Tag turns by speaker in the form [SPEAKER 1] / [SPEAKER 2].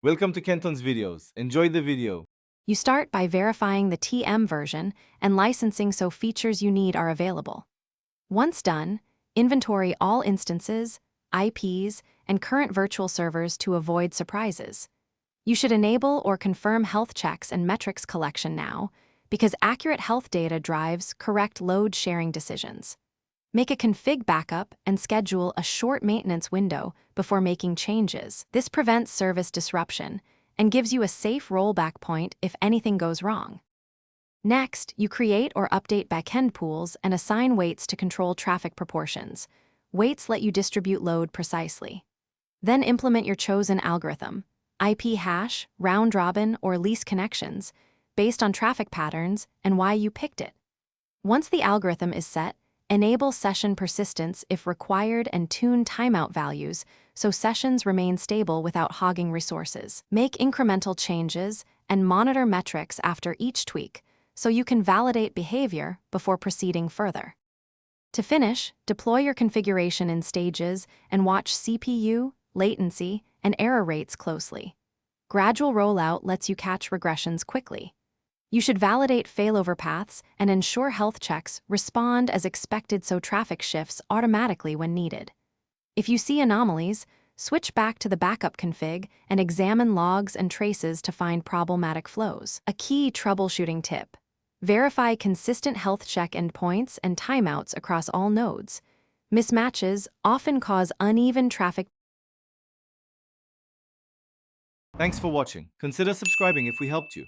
[SPEAKER 1] Welcome to Kenton's videos. Enjoy the video.
[SPEAKER 2] You start by verifying the TM version and licensing so features you need are available. Once done, inventory all instances, IPs, and current virtual servers to avoid surprises. You should enable or confirm health checks and metrics collection now, because accurate health data drives correct load sharing decisions. Make a config backup and schedule a short maintenance window before making changes. This prevents service disruption and gives you a safe rollback point if anything goes wrong. Next, you create or update backend pools and assign weights to control traffic proportions. Weights let you distribute load precisely. Then implement your chosen algorithm, IP hash, round robin, or least connections, based on traffic patterns and why you picked it. Once the algorithm is set, enable session persistence if required and tune timeout values so sessions remain stable without hogging resources. Make incremental changes and monitor metrics after each tweak so you can validate behavior before proceeding further. To finish, deploy your configuration in stages and watch CPU, latency, and error rates closely. Gradual rollout lets you catch regressions quickly. You should validate failover paths and ensure health checks respond as expected so traffic shifts automatically when needed. If you see anomalies, switch back to the backup config and examine logs and traces to find problematic flows. A key troubleshooting tip: verify consistent health check endpoints and timeouts across all nodes. Mismatches often cause uneven traffic.
[SPEAKER 1] Thanks for watching. Consider subscribing if we helped you.